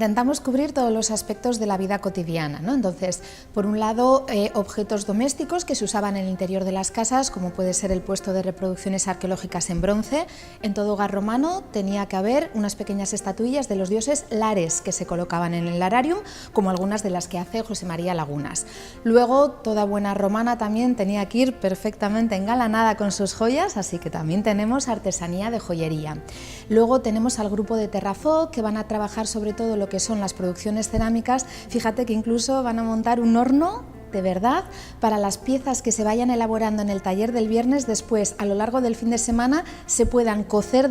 Intentamos cubrir todos los aspectos de la vida cotidiana, ¿no? Entonces, por un lado, objetos domésticos que se usaban en el interior de las casas, como puede ser el puesto de reproducciones arqueológicas en bronce. En todo hogar romano tenía que haber unas pequeñas estatuillas de los dioses lares que se colocaban en el lararium, como algunas de las que hace José María Lagunas. Luego, toda buena romana también tenía que ir perfectamente engalanada con sus joyas, así que también tenemos artesanía de joyería. Luego tenemos al grupo de Terrafó, que van a trabajar sobre todo lo que son las producciones cerámicas. Fíjate que incluso van a montar un horno de verdad para las piezas que se vayan elaborando en el taller del viernes, después a lo largo del fin de semana se puedan cocer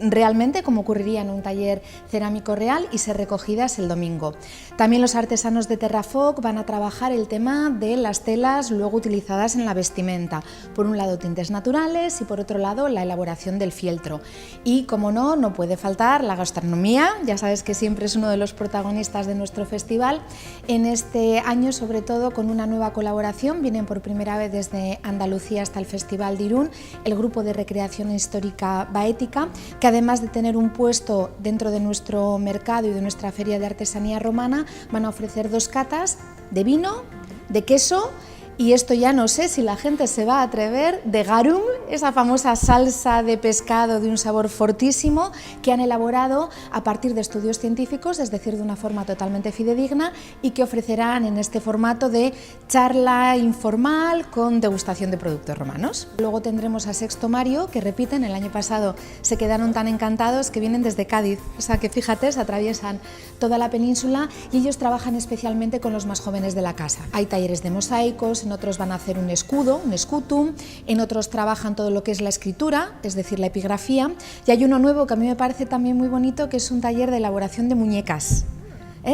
realmente, como ocurriría en un taller cerámico real, y ser recogidas el domingo. También los artesanos de Terrafoc van a trabajar el tema de las telas luego utilizadas en la vestimenta, por un lado tintes naturales y por otro lado la elaboración del fieltro. Y como no puede faltar la gastronomía, ya sabes que siempre es uno de los protagonistas de nuestro festival. En este año, sobre todo, con una nueva colaboración, vienen por primera vez desde Andalucía hasta el Festival de Irún, el grupo de recreación histórica Baética, que además de tener un puesto dentro de nuestro mercado y de nuestra feria de artesanía romana, van a ofrecer 2 catas de vino, de queso, y esto ya no sé si la gente se va a atrever, de garum, esa famosa salsa de pescado de un sabor fortísimo que han elaborado a partir de estudios científicos, es decir, de una forma totalmente fidedigna, y que ofrecerán en este formato de charla informal con degustación de productos romanos. Luego tendremos a Sexto Mario, que repiten, el año pasado se quedaron tan encantados que vienen desde Cádiz, o sea que fíjate, se atraviesan toda la península y ellos trabajan especialmente con los más jóvenes de la casa. Hay talleres de mosaicos, en otros van a hacer un escudo, un scutum, en otros trabajan todo lo que es la escritura, es decir, la epigrafía, y hay uno nuevo que a mí me parece también muy bonito, que es un taller de elaboración de muñecas.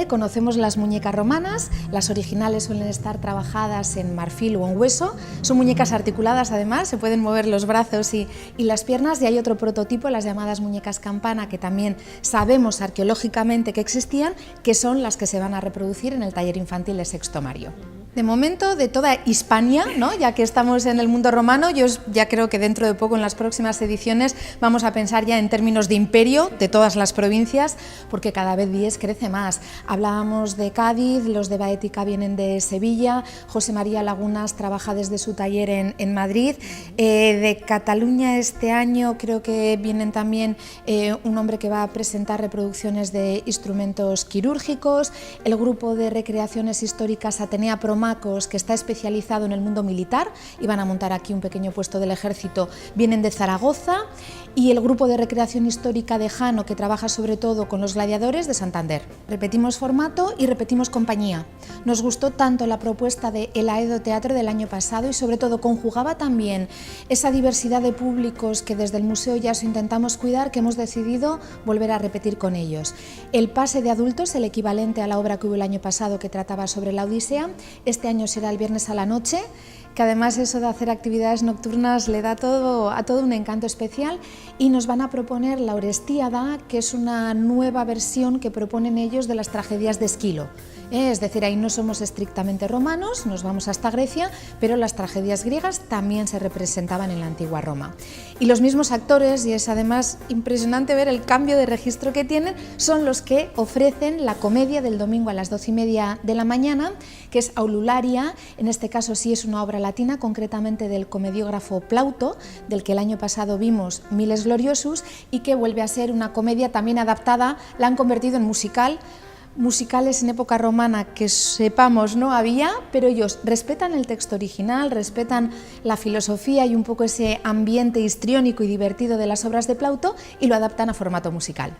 Conocemos las muñecas romanas, las originales suelen estar trabajadas en marfil o en hueso, son muñecas articuladas además, se pueden mover los brazos y las piernas, y hay otro prototipo, las llamadas muñecas campana, que también sabemos arqueológicamente que existían, que son las que se van a reproducir en el taller infantil de Sexto Mario. De momento, de toda Hispania, ¿no? Ya que estamos en el mundo romano, yo ya creo que dentro de poco, en las próximas ediciones, vamos a pensar ya en términos de imperio de todas las provincias, porque cada vez 10 crece más. Hablábamos de Cádiz, los de Baética vienen de Sevilla, José María Lagunas trabaja desde su taller en Madrid, de Cataluña este año creo que vienen también un hombre que va a presentar reproducciones de instrumentos quirúrgicos, el grupo de recreaciones históricas Atenea Promacos, que está especializado en el mundo militar y van a montar aquí un pequeño puesto del ejército, vienen de Zaragoza, y el grupo de recreación histórica de Jano, que trabaja sobre todo con los gladiadores, de Santander. Repetimos formato y repetimos compañía. Nos gustó tanto la propuesta de El Aedo Teatro del año pasado y sobre todo conjugaba también esa diversidad de públicos que desde el Museo Yaso intentamos cuidar, que hemos decidido volver a repetir con ellos. El pase de adultos, el equivalente a la obra que hubo el año pasado que trataba sobre la Odisea, este año será el viernes a la noche, que además eso de hacer actividades nocturnas le da a todo un encanto especial, y nos van a proponer la Orestíada, que es una nueva versión que proponen ellos de las tragedias de Esquilo. Es decir, ahí no somos estrictamente romanos, nos vamos hasta Grecia, pero las tragedias griegas también se representaban en la antigua Roma. Y los mismos actores, y es además impresionante ver el cambio de registro que tienen, son los que ofrecen la comedia del domingo a las 12:30 de la mañana, que es Aulularia, en este caso sí es una obra latina, concretamente del comediógrafo Plauto, del que el año pasado vimos Miles Gloriosus, y que vuelve a ser una comedia también adaptada, la han convertido en musical. Musicales en época romana que sepamos no había, pero ellos respetan el texto original, respetan la filosofía y un poco ese ambiente histriónico y divertido de las obras de Plauto y lo adaptan a formato musical.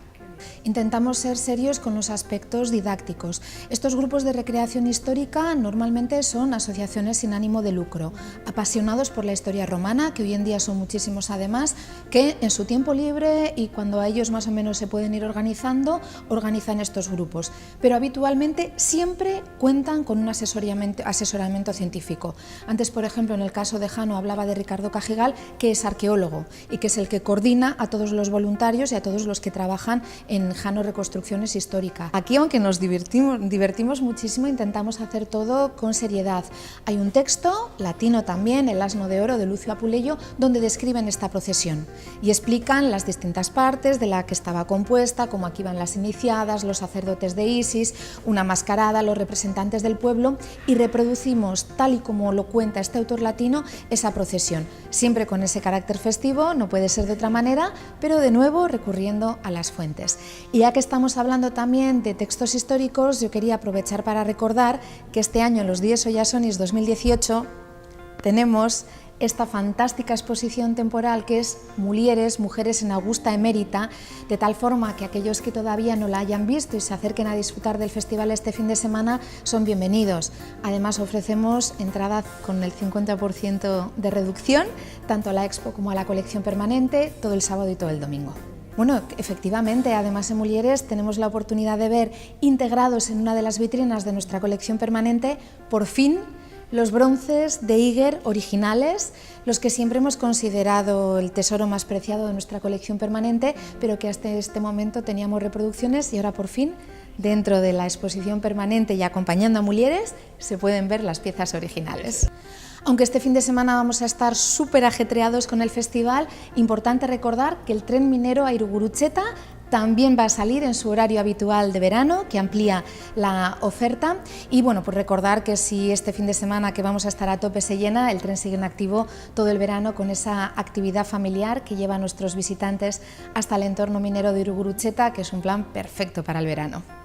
Intentamos ser serios con los aspectos didácticos. Estos grupos de recreación histórica normalmente son asociaciones sin ánimo de lucro, apasionados por la historia romana, que hoy en día son muchísimos además, que en su tiempo libre y cuando a ellos más o menos se pueden ir organizando, organizan estos grupos. Pero habitualmente siempre cuentan con un asesoramiento científico. Antes, por ejemplo, en el caso de Jano hablaba de Ricardo Cajigal, que es arqueólogo y que es el que coordina a todos los voluntarios y a todos los que trabajan en Jano Reconstrucciones Históricas. Aquí, aunque nos divertimos muchísimo, intentamos hacer todo con seriedad. Hay un texto, latino también, El asno de oro de Lucio Apuleyo, donde describen esta procesión y explican las distintas partes de la que estaba compuesta, como aquí van las iniciadas, los sacerdotes de Isis, una mascarada, los representantes del pueblo, y reproducimos, tal y como lo cuenta este autor latino, esa procesión, siempre con ese carácter festivo, no puede ser de otra manera, pero de nuevo recurriendo a las fuentes. Y ya que estamos hablando también de textos históricos, yo quería aprovechar para recordar que este año en los Dies Oyasonis 2018 tenemos esta fantástica exposición temporal que es Mulieres, Mujeres en Augusta Emérita, de tal forma que aquellos que todavía no la hayan visto y se acerquen a disfrutar del festival este fin de semana son bienvenidos. Además ofrecemos entrada con el 50% de reducción, tanto a la expo como a la colección permanente, todo el sábado y todo el domingo. Bueno, efectivamente, además en Mulieres tenemos la oportunidad de ver integrados en una de las vitrinas de nuestra colección permanente, por fin, los bronces de Iger originales, los que siempre hemos considerado el tesoro más preciado de nuestra colección permanente, pero que hasta este momento teníamos reproducciones y ahora por fin, dentro de la exposición permanente y acompañando a Mulieres, se pueden ver las piezas originales. Aunque este fin de semana vamos a estar súper ajetreados con el festival, importante recordar que el tren minero a Irugurutxeta también va a salir en su horario habitual de verano, que amplía la oferta. Y bueno, pues recordar que si este fin de semana que vamos a estar a tope se llena, el tren sigue en activo todo el verano con esa actividad familiar que lleva a nuestros visitantes hasta el entorno minero de Irugurutxeta, que es un plan perfecto para el verano.